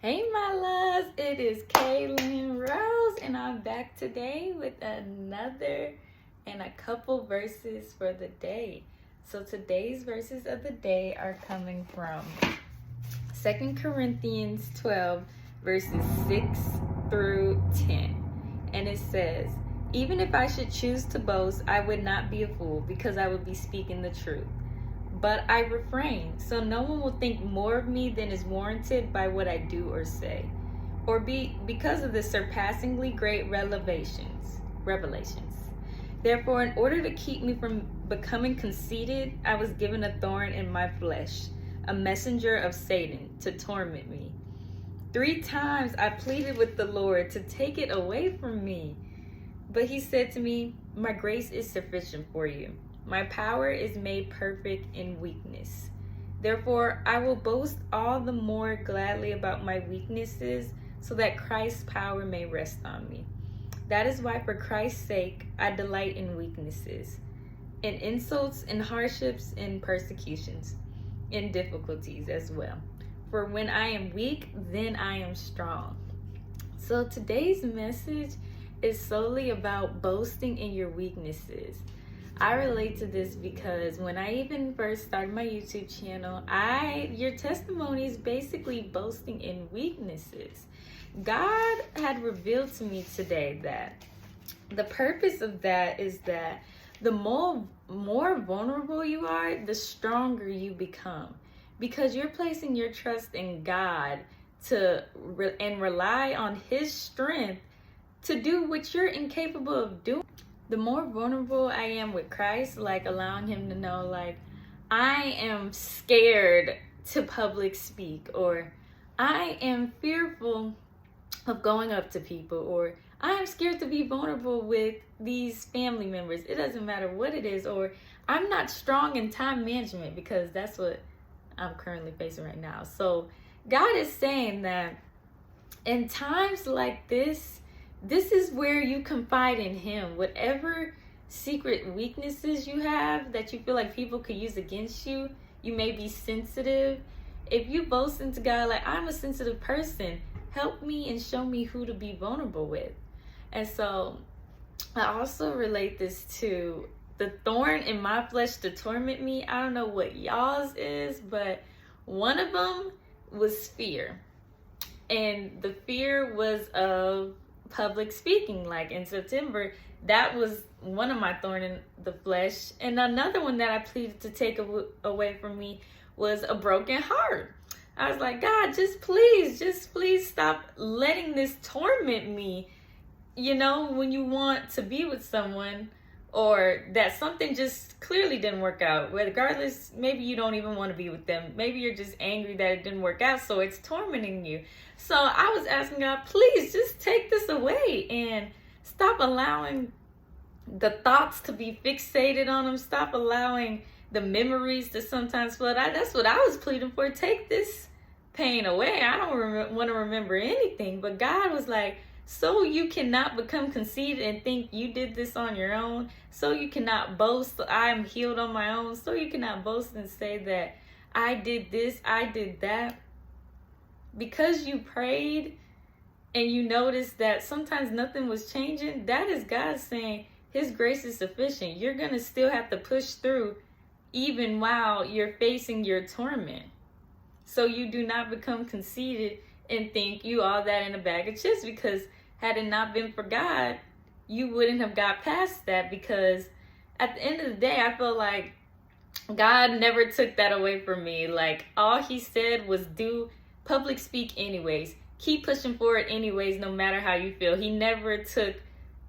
Hey, my loves, it is Kaylin Rose, and I'm back today with another and a couple verses for the day. So, today's verses of the day are coming from 2 Corinthians 12, verses 6 through 10. And it says, "Even if I should choose to boast, I would not be a fool because I would be speaking the truth. But I refrain, so no one will think more of me than is warranted by what I do or say, or because of the surpassingly great revelations. Therefore, in order to keep me from becoming conceited, I was given a thorn in my flesh, a messenger of Satan to torment me. 3 times I pleaded with the Lord to take it away from me. But he said to me, 'My grace is sufficient for you. My power is made perfect in weakness. Therefore, I will boast all the more gladly about my weaknesses, so that Christ's power may rest on me. That is why, for Christ's sake, I delight in weaknesses, in insults, in hardships, in persecutions, in difficulties as well. For when I am weak, then I am strong.'" So today's message is solely about boasting in your weaknesses. I relate to this because when I even first started my YouTube channel, your testimony is basically boasting in weaknesses. God had revealed to me today that the purpose of that is that the more vulnerable you are, the stronger you become, because you're placing your trust in God and rely on His strength to do what you're incapable of doing. The more vulnerable I am with Christ, like allowing Him to know, like, I am scared to public speak, or I am fearful of going up to people, or I am scared to be vulnerable with these family members. It doesn't matter what it is, or I'm not strong in time management, because that's what I'm currently facing right now. So God is saying that in times like this is where you confide in Him. Whatever secret weaknesses you have that you feel like people could use against you, you may be sensitive. If you boast into God, like, I'm a sensitive person, help me and show me who to be vulnerable with. And so I also relate this to the thorn in my flesh to torment me. I don't know what y'all's is, but one of them was fear. And the fear was of public speaking. Like in September, that was one of my thorn in the flesh. And another one that I pleaded to take away from me was a broken heart. I was like, God, just please stop letting this torment me. You know, when you want to be with someone, or that something just clearly didn't work out, regardless, maybe you don't even want to be with them. Maybe you're just angry that it didn't work out, so it's tormenting you. So I was asking God, please just take this away and stop allowing the thoughts to be fixated on them. Stop allowing the memories to sometimes flood out. That's what I was pleading for. Take this pain away. I don't want to remember anything. But God was like, so you cannot become conceited and think you did this on your own. So you cannot boast, I am healed on my own. So you cannot boast and say that I did this, I did that. Because you prayed and you noticed that sometimes nothing was changing, that is God saying His grace is sufficient. You're going to still have to push through even while you're facing your torment. So you do not become conceited and think you all that in a bag of chips, because had it not been for God, you wouldn't have got past that. Because at the end of the day, I feel like God never took that away from me. Like, all He said was do public speak anyways. Keep pushing forward anyways, no matter how you feel. He never took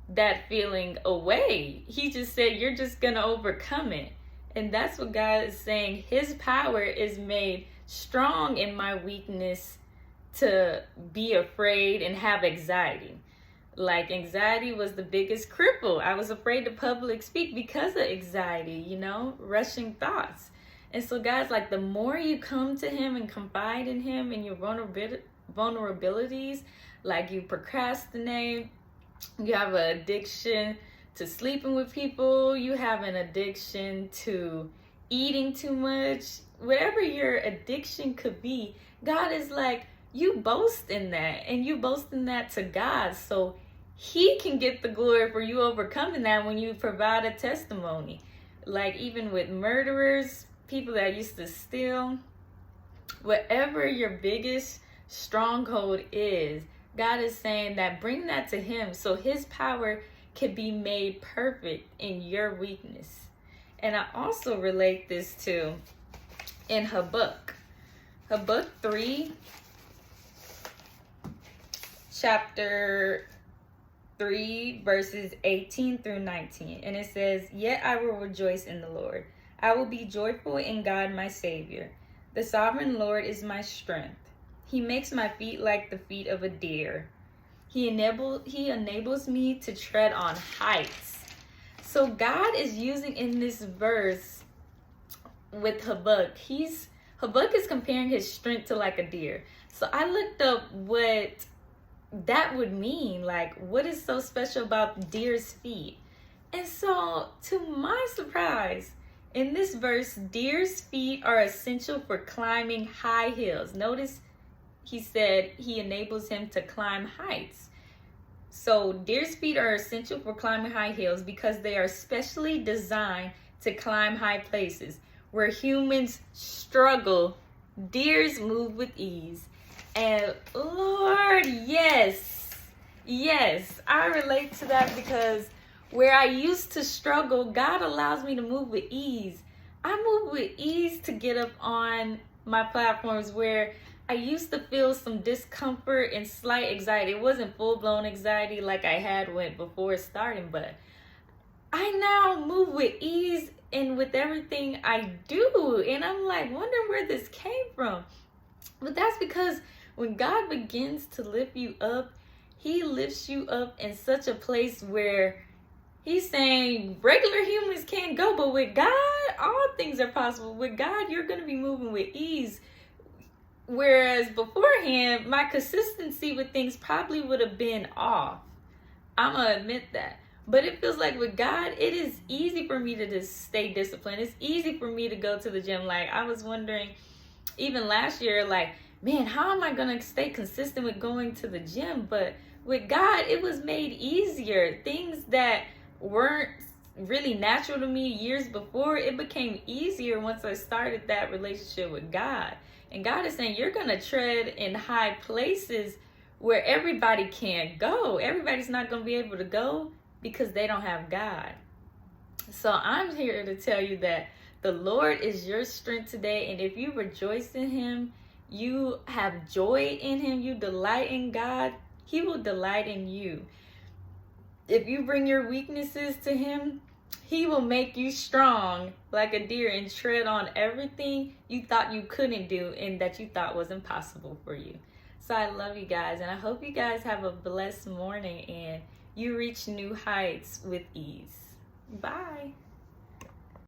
that feeling away. He just said, you're just going to overcome it. And that's what God is saying. His power is made strong in my weakness to be afraid and have anxiety. Like, anxiety was the biggest cripple. I was afraid to public speak because of anxiety, rushing thoughts. And so God's like, the more you come to Him and confide in Him and your vulnerabilities, like you procrastinate, you have an addiction to sleeping with people, you have an addiction to eating too much, whatever your addiction could be, God is like, you boast in that, and you boast in that to God, so he can get the glory for you overcoming that when you provide a testimony. Like even with murderers, people that used to steal, whatever your biggest stronghold is, God is saying that bring that to him so his power can be made perfect in your weakness. And I also relate this to in Habakkuk 3, chapter 3, verses 18 through 19. And it says, "Yet I will rejoice in the Lord. I will be joyful in God my Savior. The sovereign Lord is my strength. He makes my feet like the feet of a deer. He enables me to tread on heights." So God is using in this verse with Habakkuk. Habakkuk is comparing his strength to like a deer. So I looked up what that would mean. Like, what is so special about deer's feet? And so, to my surprise, in this verse, deer's feet are essential for climbing high hills. Notice he said he enables him to climb heights. So deer's feet are essential for climbing high hills because they are specially designed to climb high places. Where humans struggle, deers move with ease. And Lord, yes, I relate to that, because where I used to struggle, God allows me to move with ease. I move with ease to get up on my platforms where I used to feel some discomfort and slight anxiety. It wasn't full-blown anxiety like I had before starting, but I now move with ease and with everything I do. And I'm like, wondering where this came from. But that's because when God begins to lift you up, he lifts you up in such a place where he's saying regular humans can't go, but with God, all things are possible. With God, you're going to be moving with ease. Whereas beforehand, my consistency with things probably would have been off. I'm going to admit that. But it feels like with God, it is easy for me to just stay disciplined. It's easy for me to go to the gym. Like, I was wondering, even last year, like, man, how am I going to stay consistent with going to the gym? But with God, it was made easier. Things that weren't really natural to me years before, it became easier once I started that relationship with God. And God is saying, you're going to tread in high places where everybody can't go. Everybody's not going to be able to go because they don't have God. So I'm here to tell you that the Lord is your strength today. And if you rejoice in him, you have joy in him, you delight in God, he will delight in you. If you bring your weaknesses to him, he will make you strong like a deer and tread on everything you thought you couldn't do and that you thought was impossible for you. So I love you guys, and I hope you guys have a blessed morning and you reach new heights with ease. Bye.